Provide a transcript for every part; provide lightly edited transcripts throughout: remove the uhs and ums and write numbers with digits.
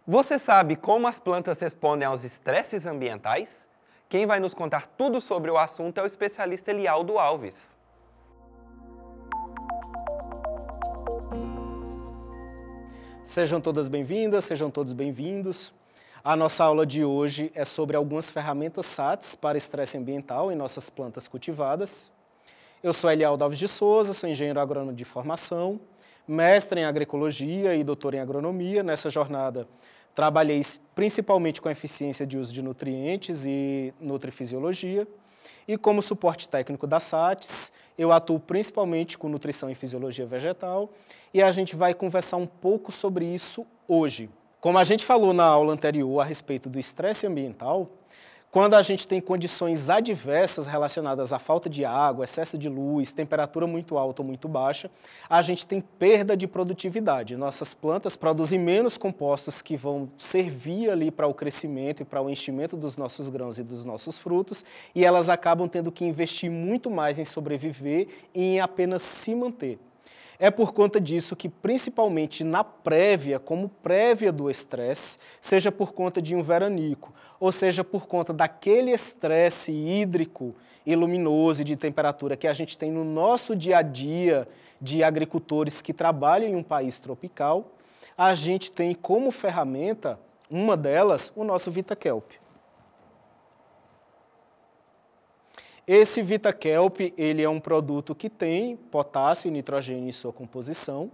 Você sabe como as plantas respondem aos estresses ambientais? Quem vai nos contar tudo sobre o assunto é o especialista Elialdo Alves. Sejam todas bem-vindas, sejam todos bem-vindos. A nossa aula de hoje é sobre algumas ferramentas SATs para estresse ambiental em nossas plantas cultivadas. Eu sou Elialdo Alves de Souza, sou engenheiro agrônomo de formação, mestre em agroecologia e doutor em agronomia. Nessa jornada, trabalhei principalmente com a eficiência de uso de nutrientes e nutrifisiologia. E como suporte técnico da SATs, eu atuo principalmente com nutrição e fisiologia vegetal e a gente vai conversar um pouco sobre isso hoje. Como a gente falou na aula anterior a respeito do estresse ambiental, quando a gente tem condições adversas relacionadas à falta de água, excesso de luz, temperatura muito alta ou muito baixa, a gente tem perda de produtividade. Nossas plantas produzem menos compostos que vão servir ali para o crescimento e para o enchimento dos nossos grãos e dos nossos frutos, e elas acabam tendo que investir muito mais em sobreviver e em apenas se manter. É por conta disso que, principalmente na prévia, como prévia do estresse, seja por conta de um veranico, ou seja por conta daquele estresse hídrico e luminoso e de temperatura que a gente tem no nosso dia a dia de agricultores que trabalham em um país tropical, a gente tem como ferramenta, uma delas, o nosso VitaKelp. Esse VitaKelp, ele é um produto que tem potássio e nitrogênio em sua composição,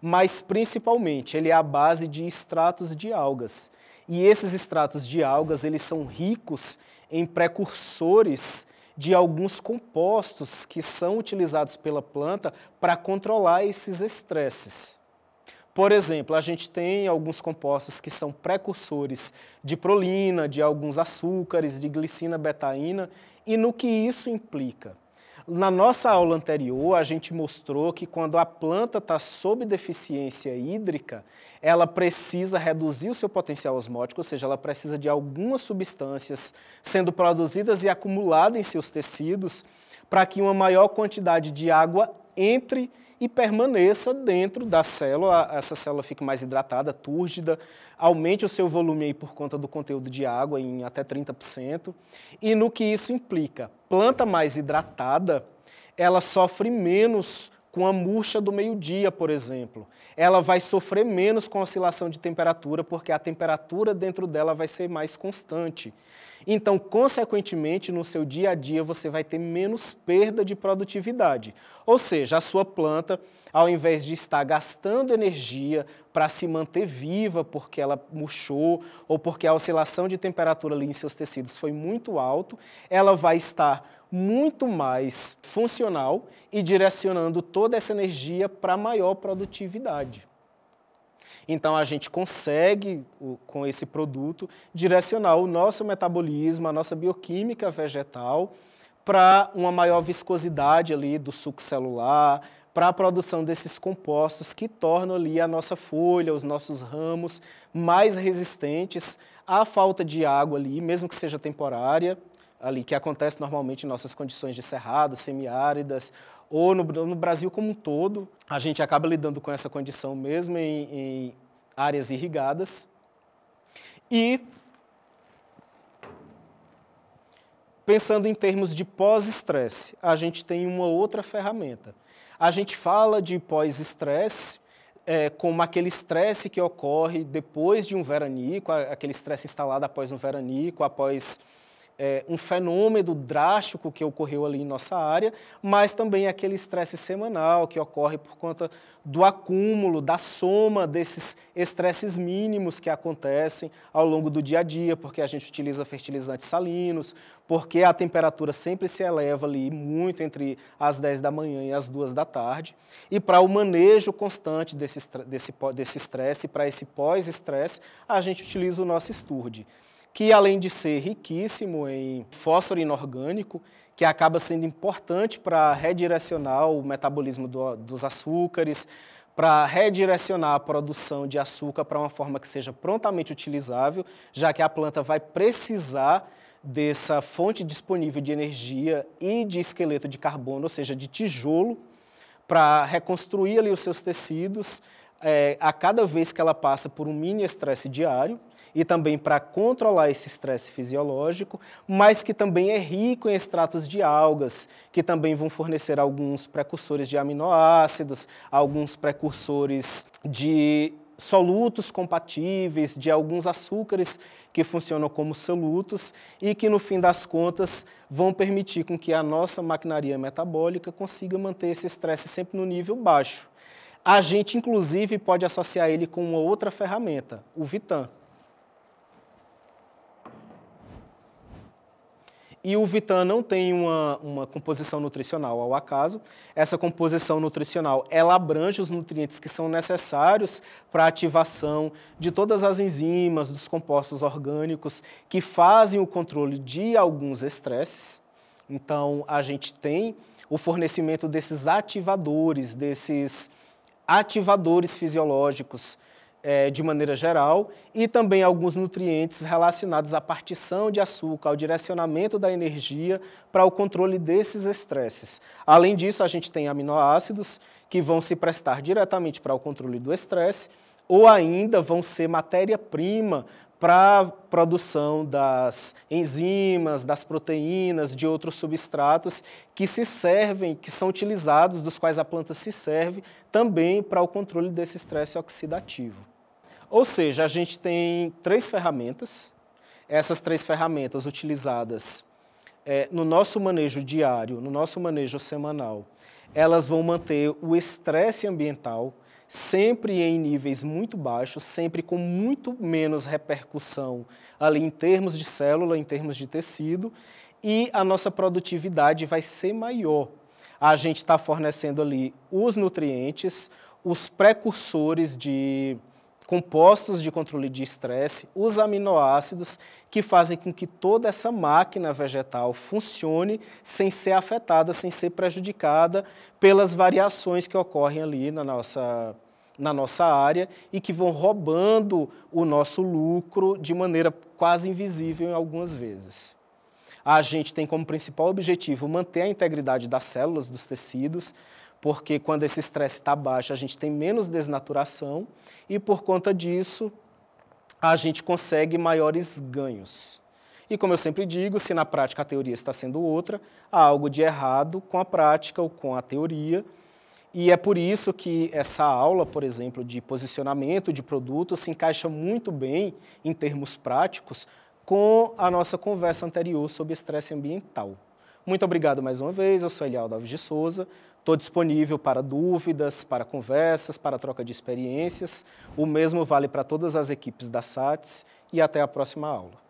mas principalmente ele é a base de extratos de algas. E esses extratos de algas, eles são ricos em precursores de alguns compostos que são utilizados pela planta para controlar esses estresses. Por exemplo, a gente tem alguns compostos que são precursores de prolina, de alguns açúcares, de glicina, betaína, e no que isso implica? Na nossa aula anterior, a gente mostrou que quando a planta está sob deficiência hídrica, ela precisa reduzir o seu potencial osmótico, ou seja, ela precisa de algumas substâncias sendo produzidas e acumuladas em seus tecidos para que uma maior quantidade de água entre e permaneça dentro da célula, essa célula fique mais hidratada, túrgida, aumente o seu volume aí por conta do conteúdo de água em até 30%. E no que isso implica? Planta mais hidratada, ela sofre menos com a murcha do meio-dia, por exemplo. Ela vai sofrer menos com a oscilação de temperatura, porque a temperatura dentro dela vai ser mais constante. Então, consequentemente, no seu dia a dia, você vai ter menos perda de produtividade. Ou seja, a sua planta, ao invés de estar gastando energia para se manter viva porque ela murchou ou porque a oscilação de temperatura ali em seus tecidos foi muito alto, ela vai estar muito mais funcional e direcionando toda essa energia para maior produtividade. Então, a gente consegue, com esse produto, direcionar o nosso metabolismo, a nossa bioquímica vegetal, para uma maior viscosidade ali do suco celular, para a produção desses compostos que tornam ali a nossa folha, os nossos ramos mais resistentes à falta de água ali, mesmo que seja temporária, ali, que acontece normalmente em nossas condições de cerrado, semiáridas, ou no Brasil como um todo, a gente acaba lidando com essa condição mesmo em áreas irrigadas. E, pensando em termos de pós-estresse, a gente tem uma outra ferramenta. A gente fala de pós-estresse como aquele estresse que ocorre depois de um veranico, aquele estresse instalado após um veranico, após um fenômeno drástico que ocorreu ali em nossa área, mas também aquele estresse semanal que ocorre por conta do acúmulo, da soma desses estresses mínimos que acontecem ao longo do dia a dia, porque a gente utiliza fertilizantes salinos, porque a temperatura sempre se eleva ali muito entre as 10 da manhã e as 2 da tarde, e para o manejo constante desse estresse, para esse pós-estresse, a gente utiliza o nosso Sturge, que além de ser riquíssimo em fósforo inorgânico, que acaba sendo importante para redirecionar o metabolismo dos açúcares, para redirecionar a produção de açúcar para uma forma que seja prontamente utilizável, já que a planta vai precisar dessa fonte disponível de energia e de esqueleto de carbono, ou seja, de tijolo, para reconstruir ali os seus tecidos, a cada vez que ela passa por um mini estresse diário, e também para controlar esse estresse fisiológico, mas que também é rico em extratos de algas, que também vão fornecer alguns precursores de aminoácidos, alguns precursores de solutos compatíveis, de alguns açúcares que funcionam como solutos e que, no fim das contas, vão permitir com que a nossa maquinaria metabólica consiga manter esse estresse sempre no nível baixo. A gente, inclusive, pode associar ele com uma outra ferramenta, o Vitam. E o Vitam não tem uma composição nutricional ao acaso. Essa composição nutricional, ela abrange os nutrientes que são necessários para a ativação de todas as enzimas, dos compostos orgânicos que fazem o controle de alguns estresses. Então, a gente tem o fornecimento desses ativadores fisiológicos, de maneira geral, e também alguns nutrientes relacionados à partição de açúcar, ao direcionamento da energia para o controle desses estresses. Além disso, a gente tem aminoácidos que vão se prestar diretamente para o controle do estresse, ou ainda vão ser matéria-prima para a produção das enzimas, das proteínas, de outros substratos que são utilizados, dos quais a planta se serve também para o controle desse estresse oxidativo. Ou seja, a gente tem 3 ferramentas, essas 3 ferramentas utilizadas no nosso manejo diário, no nosso manejo semanal, elas vão manter o estresse ambiental sempre em níveis muito baixos, sempre com muito menos repercussão ali em termos de célula, em termos de tecido, e a nossa produtividade vai ser maior. A gente está fornecendo ali os nutrientes, os precursores de compostos de controle de estresse, os aminoácidos, que fazem com que toda essa máquina vegetal funcione sem ser afetada, sem ser prejudicada pelas variações que ocorrem ali na nossa área e que vão roubando o nosso lucro de maneira quase invisível em algumas vezes. A gente tem como principal objetivo manter a integridade das células, dos tecidos, porque quando esse estresse está baixo, a gente tem menos desnaturação e, por conta disso, a gente consegue maiores ganhos. E, como eu sempre digo, se na prática a teoria está sendo outra, há algo de errado com a prática ou com a teoria. E é por isso que essa aula, por exemplo, de posicionamento de produto se encaixa muito bem, em termos práticos, com a nossa conversa anterior sobre estresse ambiental. Muito obrigado mais uma vez, eu sou Elialdo Alves de Souza, estou disponível para dúvidas, para conversas, para troca de experiências. O mesmo vale para todas as equipes da SATS e até a próxima aula.